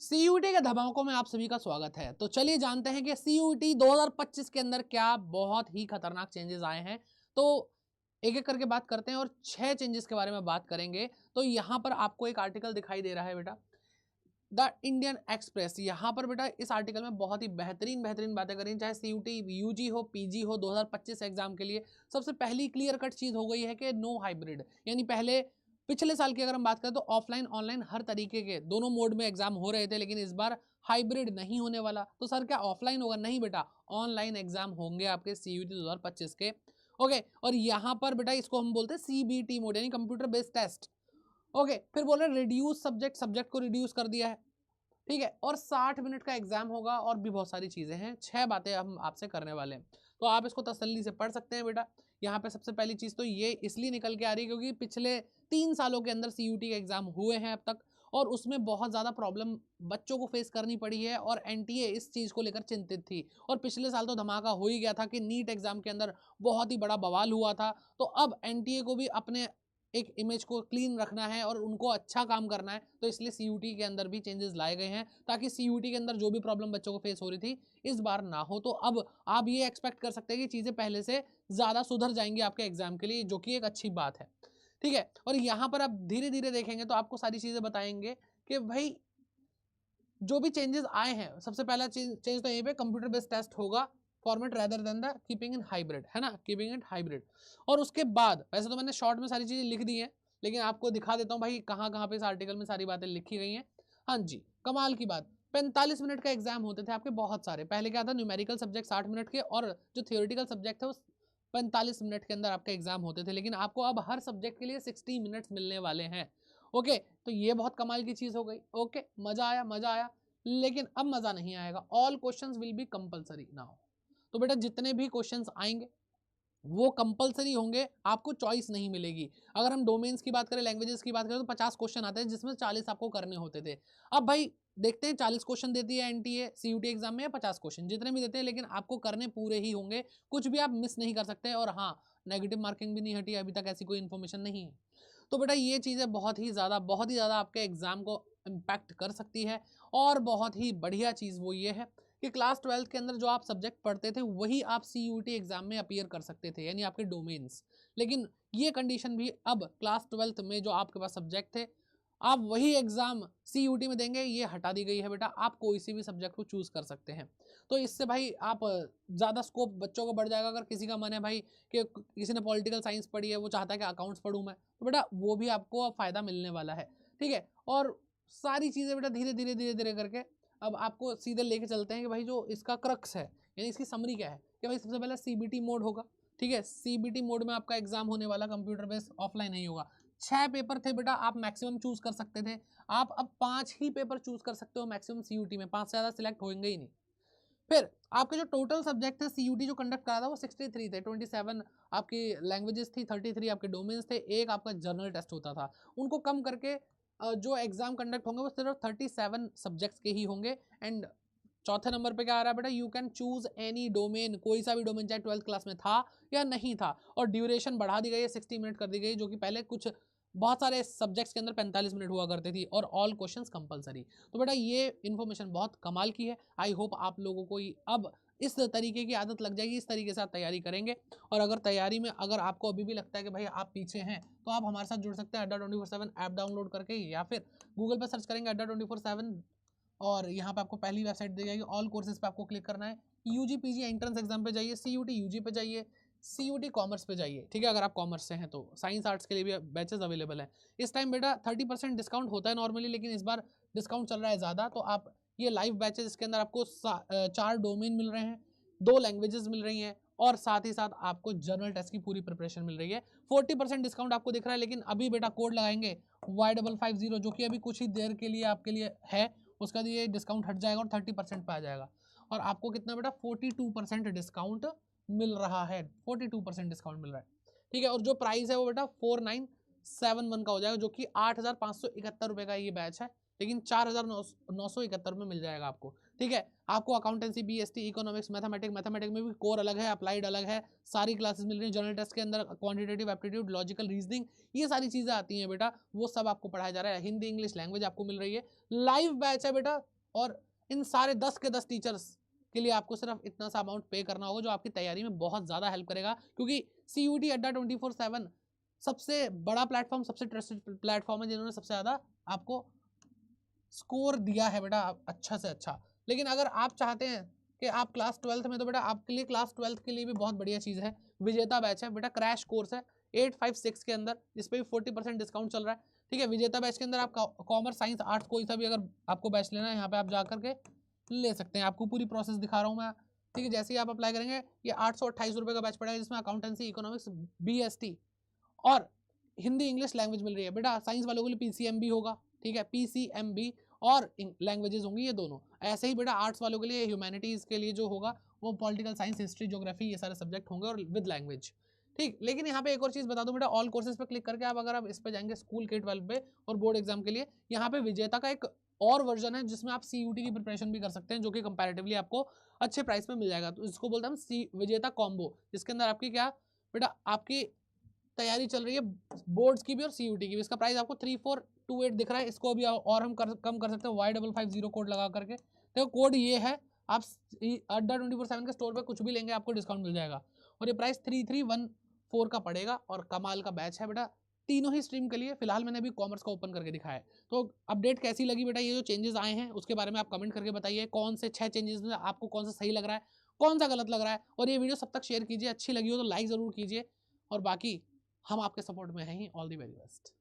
CUET के धमाकों में आप सभी का स्वागत है। तो चलिए जानते हैं कि सीयूईटी 2025 के अंदर क्या बहुत ही खतरनाक चेंजेस आए हैं। तो एक एक करके बात करते हैं और 6 चेंजेस के बारे में बात करेंगे। तो यहाँ पर आपको एक आर्टिकल दिखाई दे रहा है बेटा, द इंडियन एक्सप्रेस। यहाँ पर बेटा इस आर्टिकल में बहुत ही बेहतरीन बातें करें, चाहे सीयूटी यूजी हो पीजी हो 2025 एग्जाम के लिए। सबसे पहली क्लियर कट चीज हो गई है कि नो हाइब्रिड, यानी पहले पिछले साल की अगर हम बात करें तो ऑफलाइन ऑनलाइन हर तरीके के दोनों मोड में एग्जाम हो रहे थे, लेकिन इस बार हाइब्रिड नहीं होने वाला। तो सर क्या ऑफलाइन होगा? नहीं बेटा, ऑनलाइन एग्जाम होंगे आपके सीयूटी 2025 के। ओके, और यहाँ पर बेटा इसको हम बोलते हैं सीबीटी मोड, यानी कंप्यूटर बेस्ड टेस्ट। ओके, फिर बोल रहे रिड्यूस सब्जेक्ट को रिड्यूस कर दिया है, ठीक है, और 60 मिनट का एग्जाम होगा और भी बहुत सारी चीजें हैं। 6 बातें हम आपसे करने वाले हैं, तो आप इसको तसल्ली से पढ़ सकते हैं बेटा। यहाँ पे सबसे पहली चीज तो ये इसलिए निकल के आ रही है क्योंकि पिछले 3 सालों के अंदर सीयूटी के एग्जाम हुए हैं अब तक, और उसमें बहुत ज्यादा प्रॉब्लम बच्चों को फेस करनी पड़ी है और एनटीए इस चीज को लेकर चिंतित थी। और पिछले साल तो धमाका हो ही गया था कि नीट एग्जाम के अंदर बहुत ही बड़ा बवाल हुआ था। तो अब एनटीए को भी अपने एक इमेज को क्लीन रखना है और उनको अच्छा काम करना है, तो इसलिए सीयूटी के अंदर भी चेंजेस लाए गए हैं ताकि सीयूटी के अंदर जो भी प्रॉब्लम बच्चों को फेस हो रही थी इस बार ना हो। तो अब आप ये एक्सपेक्ट कर सकते हैं कि चीजें पहले से ज्यादा सुधर जाएंगी आपके एग्जाम के लिए, जो कि एक अच्छी बात है, ठीक है। और यहाँ पर आप धीरे धीरे देखेंगे तो आपको सारी चीजें बताएंगे कि भाई जो भी चेंजेस आए हैं। सबसे पहला चेंज तो यहीं पे कंप्यूटर बेस्ड टेस्ट होगा, format rather than the keeping in hybrid, है ना, कीपिंग इट हाइब्रिड। और उसके बाद वैसे तो मैंने शॉर्ट में सारी चीजें लिख दी हैं, लेकिन आपको दिखा देता हूँ भाई कहाँ कहाँ पे इस आर्टिकल में सारी बातें लिखी गई हैं। हाँ जी, कमाल की बात, 45 मिनट का एग्जाम होते थे आपके बहुत सारे। पहले क्या था, न्यूमेरिकल सब्जेक्ट 60 मिनट के और जो थियोरिटिकल सब्जेक्ट थे वो 45 मिनट के अंदर आपके एग्जाम होते थे, लेकिन आपको अब हर सब्जेक्ट के लिए 60 मिनट्स मिलने वाले हैं। ओके, तो ये बहुत कमाल की चीज हो गई। ओके, मजा आया, मजा आया, लेकिन अब मजा नहीं आएगा। All questions will be compulsory now. तो बेटा जितने भी क्वेश्चंस आएंगे वो कंपलसरी होंगे, आपको चॉइस नहीं मिलेगी। अगर हम डोमेन्स की बात करें, लैंग्वेजेस की बात करें, तो 50 क्वेश्चन आते हैं जिसमें 40 आपको करने होते थे। अब भाई देखते हैं 40 क्वेश्चन देती है एनटीए सीयूटी एग्जाम में या 50 क्वेश्चन, जितने भी देते हैं, लेकिन आपको करने पूरे ही होंगे, कुछ भी आप मिस नहीं कर सकते। और हाँ, नेगेटिव मार्किंग भी नहीं हटी, अभी तक ऐसी कोई इन्फॉर्मेशन नहीं है। तो बेटा ये चीज़ें बहुत ही ज़्यादा आपके एग्जाम को इम्पैक्ट कर सकती है। और बहुत ही बढ़िया चीज़ वो ये है कि क्लास 12th के अंदर जो आप सब्जेक्ट पढ़ते थे वही आप सीयूटी एग्जाम में अपीयर कर सकते थे, यानी आपके डोमेन्स। लेकिन ये कंडीशन भी अब क्लास 12th में जो आपके पास सब्जेक्ट थे आप वही एग्जाम सीयूटी में देंगे, ये हटा दी गई है बेटा। आप कोई सी भी सब्जेक्ट को चूज कर सकते हैं। तो इससे भाई आप ज़्यादा स्कोप बच्चों को बढ़ जाएगा। अगर किसी का मन है भाई कि किसी ने पॉलिटिकल साइंस पढ़ी है, वो चाहता है कि अकाउंट्स पढ़ूँ मैं, तो बेटा वो भी आपको फ़ायदा मिलने वाला है, ठीक है। और सारी चीज़ें बेटा धीरे धीरे करके अब आपको सीधे लेके चलते हैं कि भाई जो इसका क्रक्स है, यानी इसकी समरी क्या है, कि भाई सबसे पहले सीबीटी मोड होगा, ठीक है। सीबीटी मोड में आपका एग्जाम होने वाला, कंप्यूटर बेस्ड, ऑफलाइन नहीं होगा। 6 पेपर थे बेटा, आप मैक्सिमम चूज कर सकते थे, आप अब 5 ही पेपर चूज कर सकते हो मैक्सिमम सीयूटी में, 5 से ज़्यादा सिलेक्ट होंगे ही नहीं। फिर आपके जो टोटल सब्जेक्ट थे सीयूटी जो कंडक्ट करा था वो 63 थे, 27 आपकी लैंग्वेजेस थी, 33 आपके डोमेन्स थे, एक आपका जर्नल टेस्ट होता था। उनको कम करके जो एग्जाम कंडक्ट होंगे वो सिर्फ 37 सब्जेक्ट्स के ही होंगे। एंड चौथे नंबर पे क्या आ रहा है बेटा, you can choose any domain, कोई सा भी डोमेन, चाहे 12th क्लास में था या नहीं था। और ड्यूरेशन बढ़ा दी गई है, 60 मिनट कर दी गई, जो कि पहले कुछ बहुत सारे सब्जेक्ट्स के अंदर 45 मिनट हुआ करती थी, और ऑल क्वेश्चंस कंपलसरी। तो बेटा ये इन्फॉर्मेशन बहुत कमाल की है। आई होप आप लोगों को अब इस तरीके की आदत लग जाएगी, इस तरीके से आप तैयारी करेंगे। और अगर तैयारी में अगर आपको अभी भी लगता है कि भाई आप पीछे हैं, तो आप हमारे साथ जुड़ सकते हैं Adda24/7 ऐप डाउनलोड करके, या फिर गूगल पर सर्च करेंगे Adda24/7 और यहाँ पे आपको पहली वेबसाइट दी जाएगी। ऑल कोर्सेज पे आपको क्लिक करना है, यूजी पीजी एंट्रेंस एग्जाम पे जाइए, सीयूटी यूजी पे जाइए, सीयूटी कॉमर्स पे जाइए, ठीक है। अगर आप कॉमर्स से हैं तो साइंस आर्ट्स के लिए भी बैचेस अवेलेबल है। इस टाइम बेटा 30% डिस्काउंट होता है नॉर्मली, लेकिन इस बार डिस्काउंट चल रहा है ज़्यादा। तो आप ये लाइव बैचेस, इसके अंदर आपको 4 डोमेन मिल रहे हैं, 2 लैंग्वेजेस मिल रही हैं, और साथ ही साथ आपको जर्नल टेस्ट की पूरी प्रिपरेशन मिल रही है। 40% डिस्काउंट आपको दिख रहा है, लेकिन अभी बेटा कोड लगाएंगे Y550, जो कि अभी कुछ ही देर के लिए आपके लिए है, उसका ये डिस्काउंट हट जाएगा और 30% पे आ जाएगा। और आपको कितना बेटा 42% डिस्काउंट मिल रहा है, 42% डिस्काउंट मिल रहा है, ठीक है। और जो प्राइस है वो बेटा 4971 का हो जाएगा, जो कि 8,571 रुपये का ये बैच है, लेकिन 4,971 में मिल जाएगा आपको, ठीक है। आपको अकाउंटेंसी, बीएसटी, इकोनॉमिक्स, मैथमेटिक्स में भी कोर अलग है, अप्लाइड अलग है, सारी क्लासेस मिल रही है। जर्नल टेस्ट के अंदर क्वांटिटेटिव एप्टीट्यूड, लॉजिकल रीजनिंग, ये सारी चीज़ें आती हैं बेटा, वो सब आपको पढ़ाया जा रहा है। हिंदी इंग्लिश लैंग्वेज आपको मिल रही है। लाइव बैच है बेटा, और इन सारे 10 के 10 टीचर्स के लिए आपको सिर्फ इतना सा अमाउंट पे करना होगा, जो आपकी तैयारी में बहुत ज़्यादा हेल्प करेगा, क्योंकि CUET अड्डा 24/7 सबसे बड़ा प्लेटफॉर्म, सबसे ट्रस्टेड प्लेटफॉर्म है, जिन्होंने सबसे ज़्यादा आपको स्कोर दिया है बेटा अच्छा से अच्छा। लेकिन अगर आप चाहते हैं कि आप क्लास 12th में, तो बेटा आपके लिए क्लास 12th के लिए भी बहुत बढ़िया चीज़ है, विजेता बैच है बेटा, क्रैश कोर्स है 856 के अंदर, इस पर भी 40% डिस्काउंट चल रहा है। ठीक है, विजेता बैच के अंदर आप कॉमर्स, साइंस, आर्ट्स कोई सा भी अगर आपको बैच लेना है, यहाँ पे आप जा करके ले सकते हैं। आपको पूरी प्रोसेस दिखा रहा हूँ मैं। ठीक है, जैसे ही आप अप्लाई करेंगे, ये 828 रुपये का बैच पड़ेगा, जिसमें अकाउंटेंसी, इकोनॉमिक्स, BST और हिंदी इंग्लिश लैंग्वेज मिल रही है बेटा। साइंस वालों के लिए PCMB होगा, ठीक है, PCMB और लैंग्वेजेस होंगी ये दोनों। ऐसे ही बेटा आर्ट्स वालों के लिए, ह्यूमैनिटीज़ के लिए जो होगा वो पॉलिटिकल साइंस, हिस्ट्री, ज्योग्राफी, ये सारे सब्जेक्ट होंगे और विद लैंग्वेज। ठीक, लेकिन यहाँ पे एक और चीज़ बता दूं बेटा, ऑल कोर्सेज पे क्लिक करके आप अगर आप इस पे जाएंगे स्कूल के 12 पे और बोर्ड एग्जाम के लिए, यहाँ पे विजेता का एक और वर्जन है जिसमें आप CUT की प्रिपरेशन भी कर सकते हैं, जो कि कंपैरेटिवली आपको अच्छे प्राइस में मिल जाएगा। तो इसको बोलते हैं हम विजेता कॉम्बो, जिसके अंदर आपकी क्या बेटा, आपकी तैयारी चल रही है बोर्ड्स की भी और CUT की भी। इसका प्राइस आपको 3428 दिख रहा है, इसको अभी और हम कम कर सकते हैं Y550 कोड लगा करके। देखो कोड ये है, आप अड्डा 24/7 के स्टोर पे कुछ भी लेंगे आपको डिस्काउंट मिल जाएगा, और ये प्राइस 3314 का पड़ेगा। और कमाल का बैच है बेटा, तीनों ही स्ट्रीम के लिए। फिलहाल मैंने अभी कॉमर्स का ओपन करके दिखाया है। तो अपडेट कैसी लगी बेटा, ये जो चेंजेस आए हैं उसके बारे में आप कमेंट करके बताइए, कौन से 6 चेंजेस में आपको कौन सा सही लग रहा है, कौन सा गलत लग रहा है। और ये वीडियो सब तक शेयर कीजिए, अच्छी लगी हो तो लाइक ज़रूर कीजिए, और बाकी हम आपके सपोर्ट में हैं ही। All the very best.